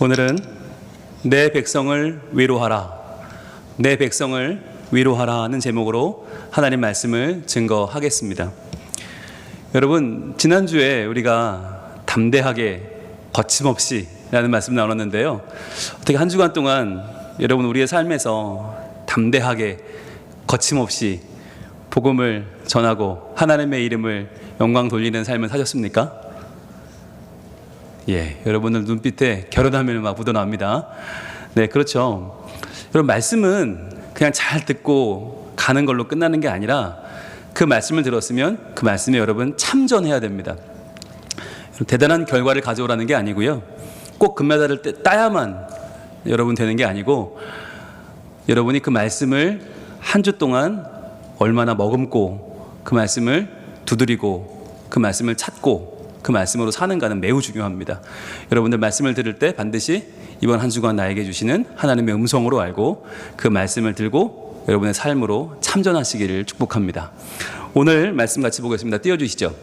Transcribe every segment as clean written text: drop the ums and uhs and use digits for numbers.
오늘은 내 백성을 위로하라, 내 백성을 위로하라 하는 제목으로 하나님 말씀을 증거하겠습니다. 여러분, 지난주에 우리가 담대하게 거침없이 라는 말씀 나눴는데요, 어떻게 한 주간 동안 여러분 우리의 삶에서 담대하게 거침없이 복음을 전하고 하나님의 이름을 영광 돌리는 삶을 사셨습니까? 예, 여러분들 눈빛에 결혼하면 막 묻어나옵니다. 네, 그렇죠. 여러분, 말씀은 그냥 잘 듣고 가는 걸로 끝나는 게 아니라 그 말씀을 들었으면 그 말씀에 여러분 참전해야 됩니다. 대단한 결과를 가져오라는 게 아니고요, 꼭 금메달을 따야만 여러분 되는 게 아니고, 여러분이 그 말씀을 한 주 동안 얼마나 머금고 그 말씀을 두드리고 그 말씀을 찾고 그 말씀으로 사는가는 매우 중요합니다. 여러분들 말씀을 들을 때 반드시 이번 한 주간 나에게 주시는 하나님의 음성으로 알고 그 말씀을 들고 여러분의 삶으로 참전하시기를 축복합니다. 오늘 말씀 같이 보겠습니다. 띄워주시죠.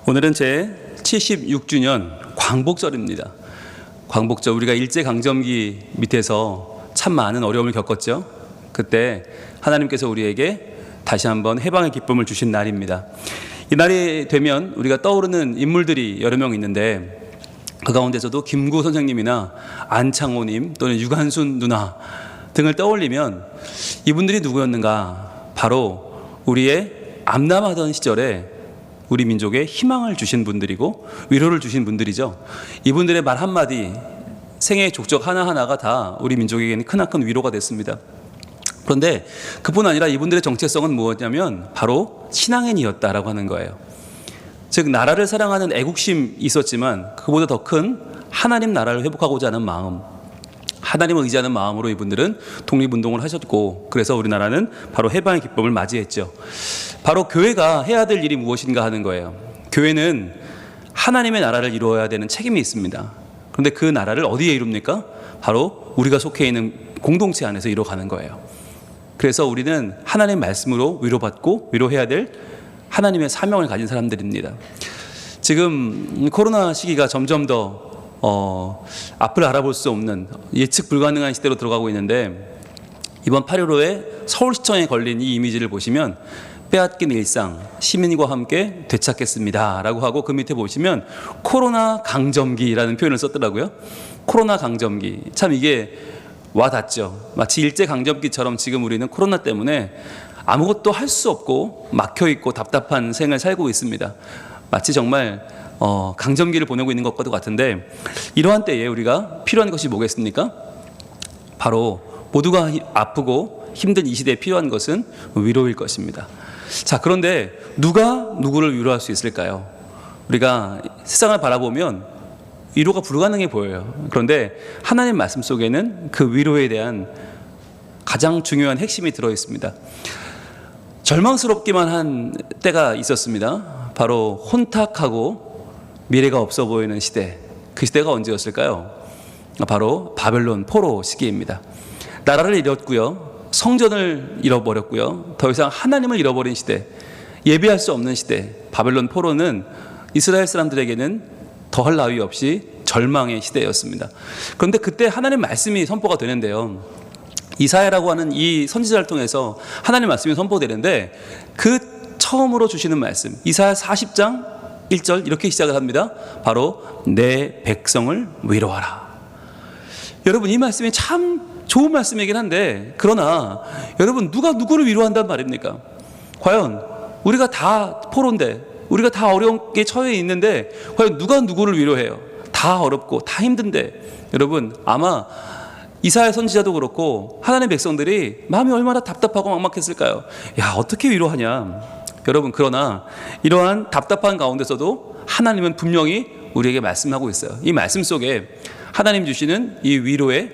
오늘은 제 76주년 광복절입니다. 광복절, 우리가 일제강점기 밑에서 참 많은 어려움을 겪었죠. 그때 하나님께서 우리에게 다시 한번 해방의 기쁨을 주신 날입니다. 이 날이 되면 우리가 떠오르는 인물들이 여러 명 있는데, 그 가운데서도 김구 선생님이나 안창호님 또는 유관순 누나 등을 떠올리면 이분들이 누구였는가? 바로 우리의 암남하던 시절에 우리 민족에 희망을 주신 분들이고 위로를 주신 분들이죠. 이분들의 말 한마디, 생애의 족적 하나하나가 다 우리 민족에게는 크나큰 위로가 됐습니다. 그런데 그뿐 아니라 이분들의 정체성은 무엇이냐면 바로 신앙인이었다라고 하는 거예요. 즉, 나라를 사랑하는 애국심이 있었지만 그보다 더 큰 하나님 나라를 회복하고자 하는 마음, 하나님을 의지하는 마음으로 이분들은 독립운동을 하셨고, 그래서 우리나라는 바로 해방의 기쁨을 맞이했죠. 바로 교회가 해야 될 일이 무엇인가 하는 거예요. 교회는 하나님의 나라를 이루어야 되는 책임이 있습니다. 그런데 그 나라를 어디에 이룹니까? 바로 우리가 속해 있는 공동체 안에서 이루어가는 거예요. 그래서 우리는 하나님의 말씀으로 위로받고 위로해야 될 하나님의 사명을 가진 사람들입니다. 지금 코로나 시기가 점점 더 앞을 알아볼 수 없는 예측 불가능한 시대로 들어가고 있는데, 이번 8.15에 서울시청에 걸린 이 이미지를 보시면 빼앗긴 일상, 시민과 함께 되찾겠습니다 라고 하고, 그 밑에 보시면 코로나 강점기라는 표현을 썼더라고요. 코로나 강점기, 참 이게 와닿죠. 마치 일제강점기처럼 지금 우리는 코로나 때문에 아무것도 할 수 없고 막혀있고 답답한 생을 살고 있습니다. 마치 정말 강점기를 보내고 있는 것과도 같은데, 이러한 때에 우리가 필요한 것이 뭐겠습니까? 바로 모두가 아프고 힘든 이 시대에 필요한 것은 위로일 것입니다. 자, 그런데 누가 누구를 위로할 수 있을까요? 우리가 세상을 바라보면 위로가 불가능해 보여요. 그런데 하나님 말씀 속에는 그 위로에 대한 가장 중요한 핵심이 들어 있습니다. 절망스럽기만 한 때가 있었습니다. 바로 혼탁하고 미래가 없어 보이는 시대. 그 시대가 언제였을까요? 바로 바벨론 포로 시기입니다. 나라를 잃었고요, 성전을 잃어버렸고요, 더 이상 하나님을 잃어버린 시대, 예배할 수 없는 시대. 바벨론 포로는 이스라엘 사람들에게는 더할 나위 없이 절망의 시대였습니다. 그런데 그때 하나님 말씀이 선포가 되는데요, 이사야라고 하는 이 선지자를 통해서 하나님 말씀이 선포되는데, 그 처음으로 주시는 말씀, 이사야 40장 1절 이렇게 시작을 합니다. 바로 내 백성을 위로하라. 여러분, 이 말씀이 참 좋은 말씀이긴 한데, 그러나 여러분, 누가 누구를 위로한단 말입니까? 과연 우리가 다 포로인데, 우리가 다 어려움에 처해 있는데 과연 누가 누구를 위로해요? 다 어렵고 다 힘든데. 여러분, 아마 이사야 선지자도 그렇고 하나님의 백성들이 마음이 얼마나 답답하고 막막했을까요? 야, 어떻게 위로하냐. 여러분, 그러나 이러한 답답한 가운데서도 하나님은 분명히 우리에게 말씀하고 있어요. 이 말씀 속에 하나님 주시는 이 위로의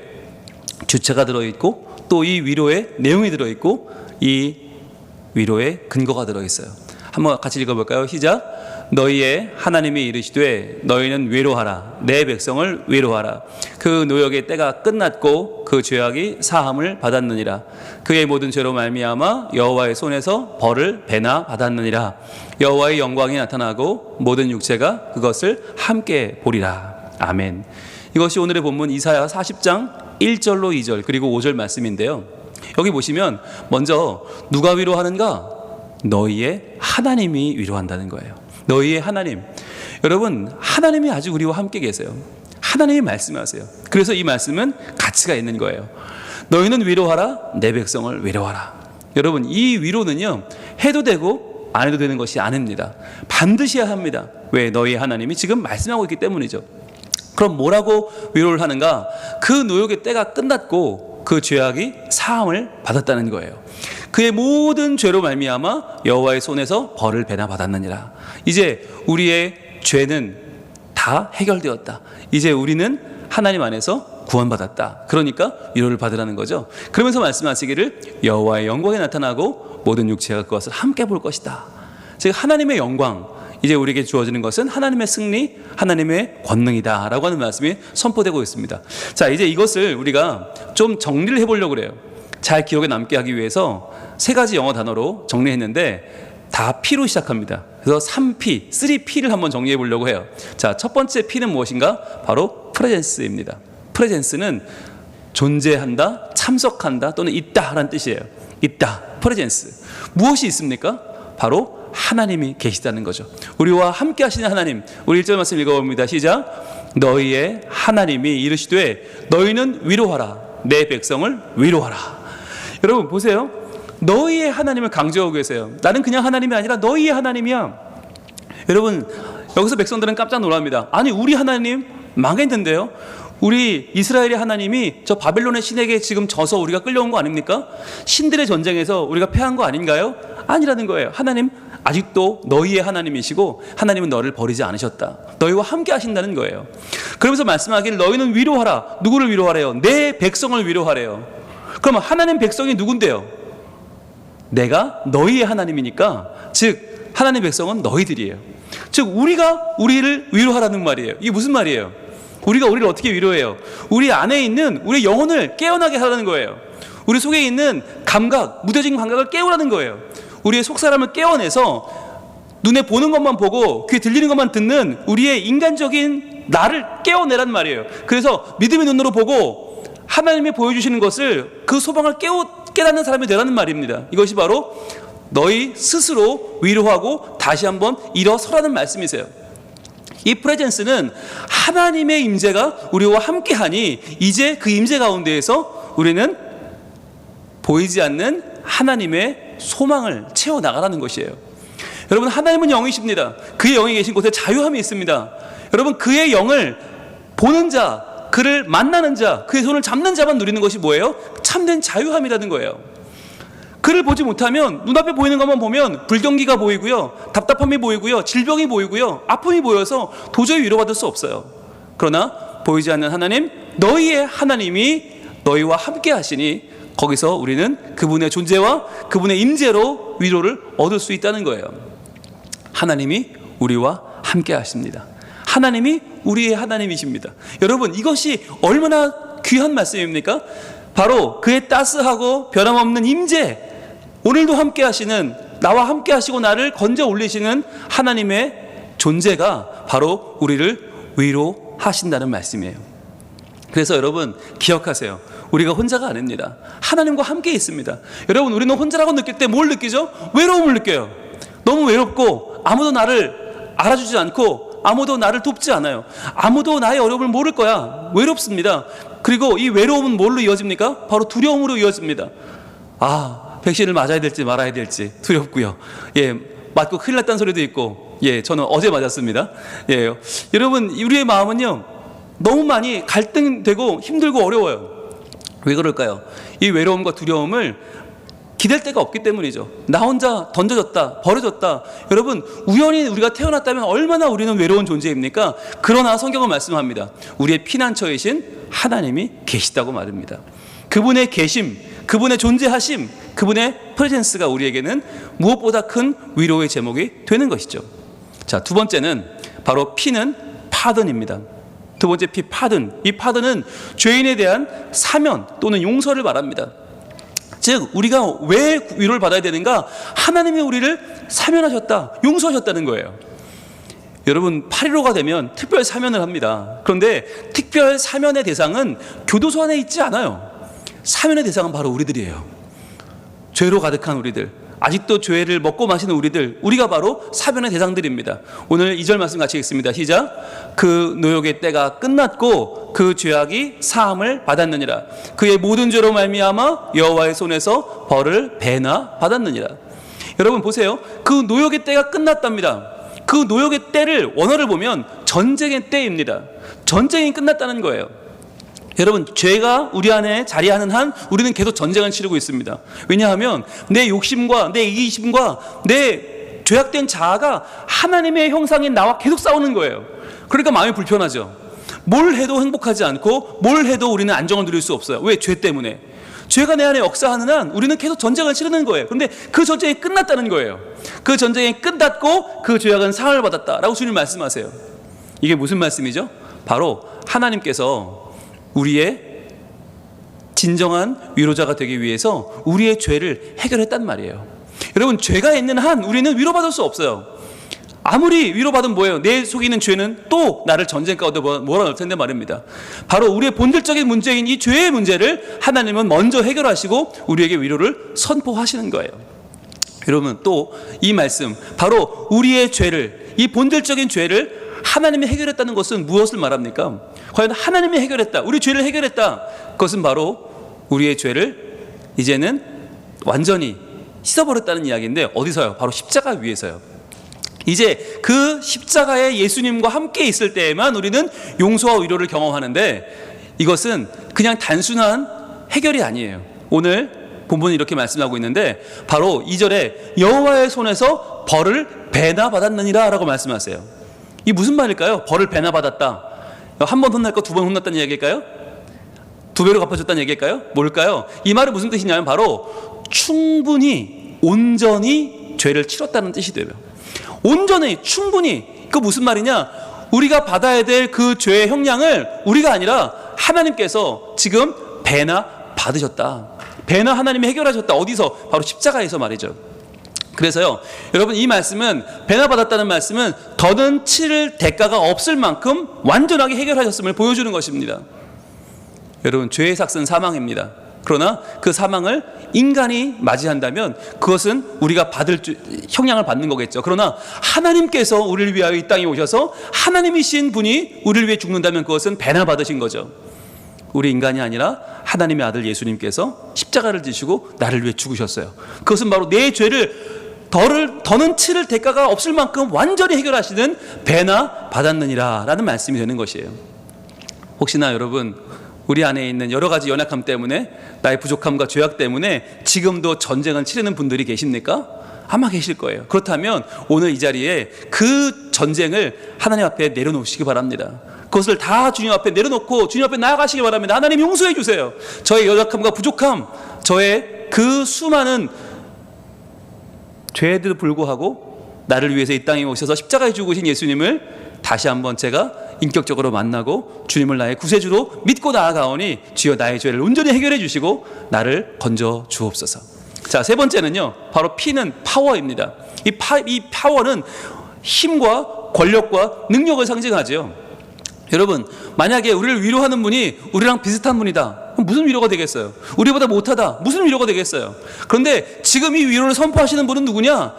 주체가 들어있고, 또 이 위로의 내용이 들어있고, 이 위로의 근거가 들어있어요. 한번 같이 읽어볼까요? 시작. 너희의 하나님이 이르시되 너희는 위로하라, 내 백성을 위로하라. 그 노역의 때가 끝났고 그 죄악이 사함을 받았느니라. 그의 모든 죄로 말미암아 여호와의 손에서 벌을 배나 받았느니라. 여호와의 영광이 나타나고 모든 육체가 그것을 함께 보리라. 아멘. 이것이 오늘의 본문 이사야 40장 1절로 2절 그리고 5절 말씀인데요. 여기 보시면 먼저 누가 위로하는가? 너희의 하나님이 위로한다는 거예요. 너희의 하나님. 여러분, 하나님이 아직 우리와 함께 계세요. 하나님이 말씀하세요. 그래서 이 말씀은 가치가 있는 거예요. 너희는 위로하라, 내 백성을 위로하라. 여러분, 이 위로는요, 해도 되고 안 해도 되는 것이 아닙니다. 반드시 해야 합니다. 왜? 너희 하나님이 지금 말씀하고 있기 때문이죠. 그럼 뭐라고 위로를 하는가? 그 노역의 때가 끝났고 그 죄악이 사함을 받았다는 거예요. 그의 모든 죄로 말미암아 여호와의 손에서 벌을 배나 받았느니라. 이제 우리의 죄는 다 해결되었다. 이제 우리는 하나님 안에서 구원받았다. 그러니까 위로를 받으라는 거죠. 그러면서 말씀하시기를 여호와의 영광이 나타나고 모든 육체가 그것을 함께 볼 것이다. 즉 하나님의 영광, 이제 우리에게 주어지는 것은 하나님의 승리, 하나님의 권능이다 라고 하는 말씀이 선포되고 있습니다. 자, 이제 이것을 우리가 좀 정리를 해보려고 그래요. 잘 기억에 남게 하기 위해서 3가지 영어 단어로 정리했는데 다 P로 시작합니다. 그래서 3P, 3P를 한번 정리해 보려고 해요. 자, 첫 번째 P는 무엇인가? 바로 프레젠스입니다. 프레젠스는 존재한다, 참석한다 또는 있다라는 뜻이에요. 있다, 프레젠스. 무엇이 있습니까? 바로 하나님이 계시다는 거죠. 우리와 함께 하시는 하나님. 우리 1절 말씀 읽어봅니다. 시작. 너희의 하나님이 이르시되 너희는 위로하라, 내 백성을 위로하라. 여러분 보세요. 너희의 하나님을 강조하고 계세요. 나는 그냥 하나님이 아니라 너희의 하나님이야. 여러분, 여기서 백성들은 깜짝 놀랍니다. 아니, 우리 하나님 망했는데요. 우리 이스라엘의 하나님이 저 바벨론의 신에게 지금 져서 우리가 끌려온 거 아닙니까? 신들의 전쟁에서 우리가 패한 거 아닌가요? 아니라는 거예요. 하나님 아직도 너희의 하나님이시고 하나님은 너를 버리지 않으셨다. 너희와 함께 하신다는 거예요. 그러면서 말씀하기를 너희는 위로하라. 누구를 위로하래요? 내 백성을 위로하래요. 그러면 하나님 백성이 누군데요? 내가 너희의 하나님이니까, 즉 하나님 백성은 너희들이에요. 즉 우리가 우리를 위로하라는 말이에요. 이게 무슨 말이에요? 우리가 우리를 어떻게 위로해요? 우리 안에 있는 우리 영혼을 깨어나게 하라는 거예요. 우리 속에 있는 감각, 무뎌진 감각을 깨우라는 거예요. 우리의 속사람을 깨어내서 눈에 보는 것만 보고 귀에 들리는 것만 듣는 우리의 인간적인 나를 깨워내란 말이에요. 그래서 믿음의 눈으로 보고 하나님이 보여주시는 것을 그 소망을 깨닫는 사람이 되라는 말입니다. 이것이 바로 너희 스스로 위로하고 다시 한번 일어서라는 말씀이세요. 이 프레젠스는 하나님의 임재가 우리와 함께하니 이제 그 임재 가운데에서 우리는 보이지 않는 하나님의 소망을 채워나가라는 것이에요. 여러분, 하나님은 영이십니다. 그의 영이 계신 곳에 자유함이 있습니다. 여러분, 그의 영을 보는 자, 그를 만나는 자, 그의 손을 잡는 자만 누리는 것이 뭐예요? 참된 자유함이라는 거예요. 그를 보지 못하면 눈앞에 보이는 것만 보면 불경기가 보이고요, 답답함이 보이고요, 질병이 보이고요, 아픔이 보여서 도저히 위로받을 수 없어요. 그러나 보이지 않는 하나님, 너희의 하나님이 너희와 함께 하시니 거기서 우리는 그분의 존재와 그분의 임재로 위로를 얻을 수 있다는 거예요. 하나님이 우리와 함께 하십니다. 하나님이 우리의 하나님이십니다. 여러분, 이것이 얼마나 귀한 말씀입니까? 바로 그의 따스하고 변함없는 임재, 오늘도 함께 하시는, 나와 함께 하시고 나를 건져 올리시는 하나님의 존재가 바로 우리를 위로하신다는 말씀이에요. 그래서 여러분 기억하세요. 우리가 혼자가 아닙니다. 하나님과 함께 있습니다. 여러분, 우리는 혼자라고 느낄 때 뭘 느끼죠? 외로움을 느껴요. 너무 외롭고 아무도 나를 알아주지 않고 아무도 나를 돕지 않아요. 아무도 나의 어려움을 모를 거야. 외롭습니다. 그리고 이 외로움은 뭘로 이어집니까? 바로 두려움으로 이어집니다. 백신을 맞아야 될지 말아야 될지 두렵고요. 맞고 큰일 났다는 소리도 있고, 저는 어제 맞았습니다. 여러분, 우리의 마음은요, 너무 많이 갈등되고 힘들고 어려워요. 왜 그럴까요? 이 외로움과 두려움을 기댈 데가 없기 때문이죠. 나 혼자 던져졌다, 버려졌다. 여러분, 우연히 우리가 태어났다면 얼마나 우리는 외로운 존재입니까? 그러나 성경은 말씀합니다. 우리의 피난처이신 하나님이 계시다고 말합니다. 그분의 계심, 그분의 존재하심, 그분의 프레젠스가 우리에게는 무엇보다 큰 위로의 제목이 되는 것이죠. 자, 두 번째는 바로 P는 파든입니다. 두 번째 P, 파든. 이 파든은 죄인에 대한 사면 또는 용서를 말합니다. 즉 우리가 왜 위로를 받아야 되는가? 하나님이 우리를 사면하셨다, 용서하셨다는 거예요. 여러분 8.15가 되면 특별 사면을 합니다. 그런데 특별 사면의 대상은 교도소 안에 있지 않아요. 사면의 대상은 바로 우리들이에요. 죄로 가득한 우리들, 아직도 죄를 먹고 마시는 우리들, 우리가 바로 사면의 대상들입니다. 오늘 2절 말씀 같이 읽습니다. 시작. 그 노역의 때가 끝났고 그 죄악이 사함을 받았느니라. 그의 모든 죄로 말미암아 여호와의 손에서 벌을 배나 받았느니라. 여러분 보세요. 그 노역의 때가 끝났답니다. 그 노역의 때를 원어를 보면 전쟁의 때입니다. 전쟁이 끝났다는 거예요. 여러분 죄가 우리 안에 자리하는 한 우리는 계속 전쟁을 치르고 있습니다. 왜냐하면 내 욕심과 내 이기심과 내 죄악된 자아가 하나님의 형상인 나와 계속 싸우는 거예요. 그러니까 마음이 불편하죠. 뭘 해도 행복하지 않고 뭘 해도 우리는 안정을 누릴 수 없어요. 왜? 죄 때문에. 죄가 내 안에 역사하는 한 우리는 계속 전쟁을 치르는 거예요. 그런데 그 전쟁이 끝났다는 거예요. 그 전쟁이 끝났고 그 죄악은 상을 받았다라고 주님 말씀하세요. 이게 무슨 말씀이죠? 바로 하나님께서 우리의 진정한 위로자가 되기 위해서 우리의 죄를 해결했단 말이에요. 여러분 죄가 있는 한 우리는 위로받을 수 없어요. 아무리 위로받으면 뭐예요? 내 속에 있는 죄는 또 나를 전쟁 가운데 몰아넣을 텐데 말입니다. 바로 우리의 본질적인 문제인 이 죄의 문제를 하나님은 먼저 해결하시고 우리에게 위로를 선포하시는 거예요. 여러분 또 이 말씀, 바로 우리의 죄를, 이 본질적인 죄를 하나님이 해결했다는 것은 무엇을 말합니까? 과연 하나님이 해결했다, 우리 죄를 해결했다, 그것은 바로 우리의 죄를 이제는 완전히 씻어버렸다는 이야기인데 어디서요? 바로 십자가 위에서요. 이제 그 십자가에 예수님과 함께 있을 때에만 우리는 용서와 위로를 경험하는데 이것은 그냥 단순한 해결이 아니에요. 오늘 본문은 이렇게 말씀하고 있는데 바로 2절에 여호와의 손에서 벌을 배나 받았느니라 라고 말씀하세요. 이 무슨 말일까요? 벌을 배나 받았다. 한 번 혼날 거 두 번 혼났다는 얘기일까요? 두 배로 갚아줬다는 얘기일까요? 뭘까요? 이 말은 무슨 뜻이냐면 바로 충분히 온전히 죄를 치렀다는 뜻이 돼요. 온전히 충분히. 그 무슨 말이냐? 우리가 받아야 될 그 죄의 형량을 우리가 아니라 하나님께서 지금 배나 받으셨다. 배나 하나님이 해결하셨다. 어디서? 바로 십자가에서 말이죠. 그래서요 여러분 이 말씀은, 배나 받았다는 말씀은 더는 치를 대가가 없을 만큼 완전하게 해결하셨음을 보여주는 것입니다. 여러분 죄의 삭은 사망입니다. 그러나 그 사망을 인간이 맞이한다면 그것은 우리가 받을 형량을 받는 거겠죠. 그러나 하나님께서 우리를 위하여 이 땅에 오셔서 하나님이신 분이 우리를 위해 죽는다면 그것은 배나 받으신 거죠. 우리 인간이 아니라 하나님의 아들 예수님께서 십자가를 지시고 나를 위해 죽으셨어요. 그것은 바로 내 죄를 더는 치를 대가가 없을 만큼 완전히 해결하시는 배나 받았느니라 라는 말씀이 되는 것이에요. 혹시나 여러분 우리 안에 있는 여러 가지 연약함 때문에, 나의 부족함과 죄악 때문에 지금도 전쟁을 치르는 분들이 계십니까? 아마 계실 거예요. 그렇다면 오늘 이 자리에 그 전쟁을 하나님 앞에 내려놓으시기 바랍니다. 그것을 다 주님 앞에 내려놓고 주님 앞에 나아가시기 바랍니다. 하나님 용서해 주세요. 저의 연약함과 부족함, 저의 그 수많은 죄에도 불구하고 나를 위해서 이 땅에 오셔서 십자가에 죽으신 예수님을 다시 한번 제가 인격적으로 만나고 주님을 나의 구세주로 믿고 나아가오니 주여 나의 죄를 온전히 해결해 주시고 나를 건져 주옵소서. 자, 세 번째는요, 바로 P는 파워입니다. 이 파워는 힘과 권력과 능력을 상징하죠. 여러분 만약에 우리를 위로하는 분이 우리랑 비슷한 분이다, 그럼 무슨 위로가 되겠어요? 우리보다 못하다, 무슨 위로가 되겠어요? 그런데 지금 이 위로를 선포하시는 분은 누구냐?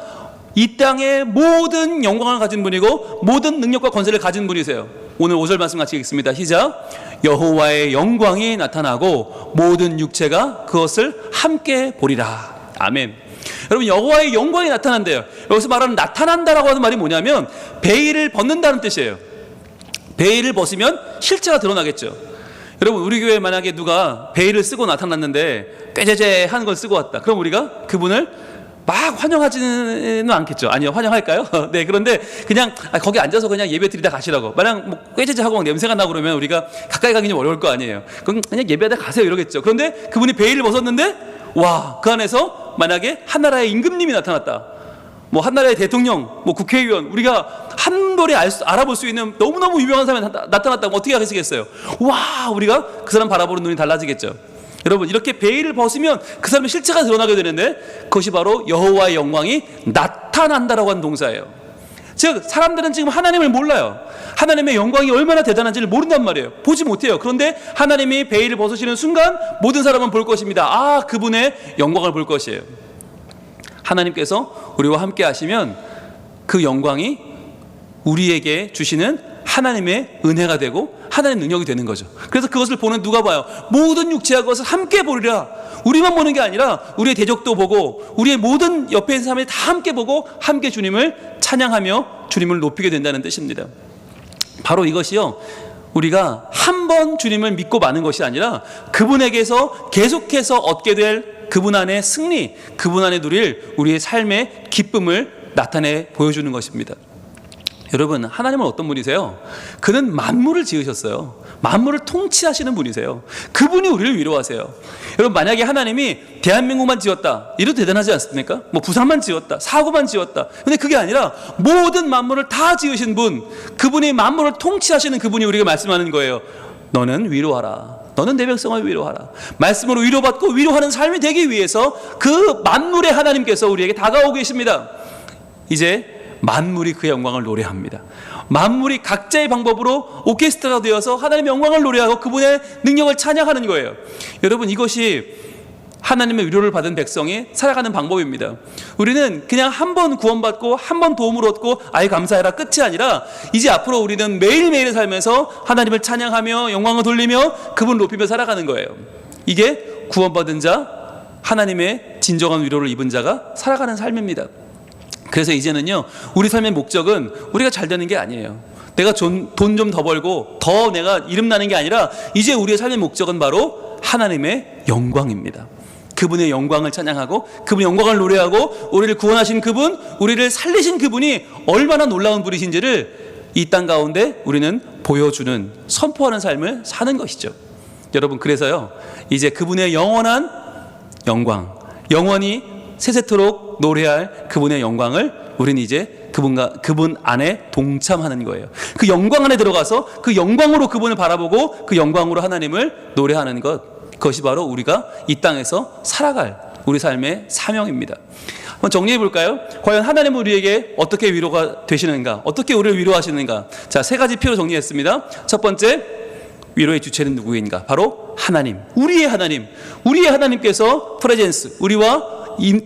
이 땅의 모든 영광을 가진 분이고 모든 능력과 권세를 가진 분이세요. 오늘 5절 말씀 같이 읽습니다. 시작. 여호와의 영광이 나타나고 모든 육체가 그것을 함께 보리라. 아멘. 여러분 여호와의 영광이 나타난대요. 여기서 말하는 나타난다라고 하는 말이 뭐냐면 베일을 벗는다는 뜻이에요. 베일을 벗으면 실체가 드러나겠죠. 여러분 우리 교회에 만약에 누가 베일을 쓰고 나타났는데 꾀죄죄한 걸 쓰고 왔다, 그럼 우리가 그분을 막 환영하지는 않겠죠. 아니요, 환영할까요? 네, 그런데 그냥 거기 앉아서 그냥 예배 드리다 가시라고. 만약 뭐 꾀죄죄하고 막 냄새가 나고 그러면 우리가 가까이 가기 좀 어려울 거 아니에요. 그럼 그냥 예배하다 가세요 이러겠죠. 그런데 그분이 베일을 벗었는데 와, 그 안에서 만약에 한나라의 임금님이 나타났다, 뭐 한나라의 대통령, 뭐 국회의원, 우리가 한 번에 알아볼 수 있는 너무너무 유명한 사람이 나타났다면 어떻게 하시겠어요? 와, 우리가 그 사람 바라보는 눈이 달라지겠죠. 여러분 이렇게 베일을 벗으면 그 사람의 실체가 드러나게 되는데 그것이 바로 여호와의 영광이 나타난다라고 하는 동사예요. 즉 사람들은 지금 하나님을 몰라요. 하나님의 영광이 얼마나 대단한지를 모른단 말이에요. 보지 못해요. 그런데 하나님이 베일을 벗으시는 순간 모든 사람은 볼 것입니다. 아, 그분의 영광을 볼 것이에요. 하나님께서 우리와 함께 하시면 그 영광이 우리에게 주시는 하나님의 은혜가 되고 하나님의 능력이 되는 거죠. 그래서 그것을 보는 누가 봐요? 모든 육체와 것을 함께 보리라. 우리만 보는 게 아니라 우리의 대적도 보고 우리의 모든 옆에 있는 사람이 다 함께 보고 함께 주님을 찬양하며 주님을 높이게 된다는 뜻입니다. 바로 이것이요, 우리가 한 번 주님을 믿고 마는 것이 아니라 그분에게서 계속해서 얻게 될 그분 안의 승리, 그분 안에 누릴 우리의 삶의 기쁨을 나타내 보여주는 것입니다. 여러분, 하나님은 어떤 분이세요? 그는 만물을 지으셨어요. 만물을 통치하시는 분이세요. 그분이 우리를 위로하세요. 여러분, 만약에 하나님이 대한민국만 지었다, 이래도 대단하지 않습니까? 뭐 부산만 지었다, 사고만 지었다. 근데 그게 아니라 모든 만물을 다 지으신 분, 그분이 만물을 통치하시는 그분이 우리에게 말씀하는 거예요. 너는 위로하라. 너는 내 백성을 위로하라. 말씀으로 위로받고 위로하는 삶이 되기 위해서 그 만물의 하나님께서 우리에게 다가오고 계십니다. 이제 만물이 그의 영광을 노래합니다. 만물이 각자의 방법으로 오케스트라가 되어서 하나님의 영광을 노래하고 그분의 능력을 찬양하는 거예요. 여러분, 이것이 하나님의 위로를 받은 백성이 살아가는 방법입니다. 우리는 그냥 한 번 구원받고 한 번 도움을 얻고 아예 감사해라 끝이 아니라 이제 앞으로 우리는 매일매일의 삶에서 하나님을 찬양하며 영광을 돌리며 그분을 높이며 살아가는 거예요. 이게 구원받은 자, 하나님의 진정한 위로를 입은 자가 살아가는 삶입니다. 그래서 이제는요, 우리 삶의 목적은 우리가 잘 되는 게 아니에요. 내가 돈 좀 더 벌고 더 내가 이름 나는 게 아니라 이제 우리의 삶의 목적은 바로 하나님의 영광입니다. 그분의 영광을 찬양하고 그분의 영광을 노래하고 우리를 구원하신 그분, 우리를 살리신 그분이 얼마나 놀라운 분이신지를 이 땅 가운데 우리는 보여주는, 선포하는 삶을 사는 것이죠. 여러분, 그래서요, 이제 그분의 영원한 영광, 영원히 세세토록 노래할 그분의 영광을 우리는 이제 그분 안에 동참하는 거예요. 그 영광 안에 들어가서 그 영광으로 그분을 바라보고 그 영광으로 하나님을 노래하는 그것이 바로 우리가 이 땅에서 살아갈 우리 삶의 사명입니다. 한번 정리해 볼까요? 과연 하나님은 우리에게 어떻게 위로가 되시는가? 어떻게 우리를 위로하시는가? 자, 세 가지 표로 정리했습니다. 첫 번째, 위로의 주체는 누구인가? 바로 하나님, 우리의 하나님. 우리의 하나님께서 프레젠스, 우리와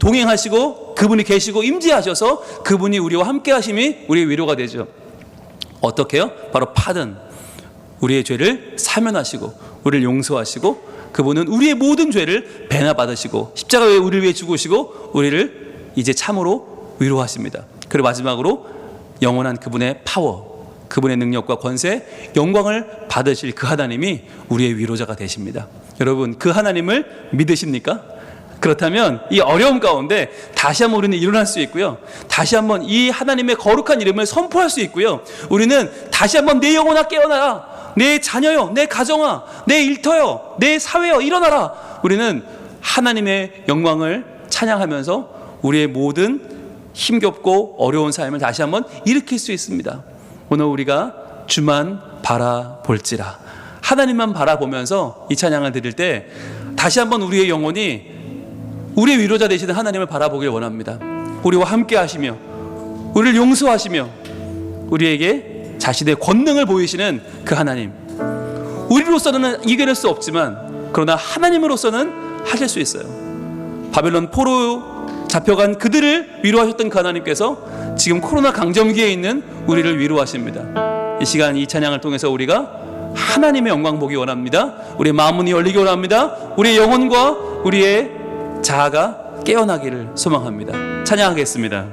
동행하시고 그분이 계시고 임재하셔서 그분이 우리와 함께 하심이 우리의 위로가 되죠. 어떻게요? 바로 파든, 우리의 죄를 사면하시고 우리를 용서하시고 그분은 우리의 모든 죄를 배나 받으시고 십자가에 우리를 위해 죽으시고 우리를 이제 참으로 위로하십니다. 그리고 마지막으로 영원한 그분의 파워, 그분의 능력과 권세, 영광을 받으실 그 하나님이 우리의 위로자가 되십니다. 여러분, 그 하나님을 믿으십니까? 그렇다면 이 어려움 가운데 다시 한번 우리는 일어날 수 있고요, 다시 한번 이 하나님의 거룩한 이름을 선포할 수 있고요, 우리는 다시 한번 내 영혼아 깨어나라, 내 자녀여, 내 가정아, 내 일터여, 내 사회여 일어나라. 우리는 하나님의 영광을 찬양하면서 우리의 모든 힘겹고 어려운 삶을 다시 한번 일으킬 수 있습니다. 오늘 우리가 주만 바라볼지라, 하나님만 바라보면서 이 찬양을 드릴 때 다시 한번 우리의 영혼이 우리의 위로자 되시는 하나님을 바라보길 원합니다. 우리와 함께 하시며 우리를 용서하시며 우리에게 자신의 권능을 보이시는 그 하나님, 우리로서는 이겨낼 수 없지만 그러나 하나님으로서는 하실 수 있어요. 바벨론 포로 잡혀간 그들을 위로하셨던 그 하나님께서 지금 코로나 강점기에 있는 우리를 위로하십니다. 이 시간 이 찬양을 통해서 우리가 하나님의 영광 보기 원합니다. 우리의 마음문이 열리기 원합니다. 우리의 영혼과 우리의 자아가 깨어나기를 소망합니다. 찬양하겠습니다.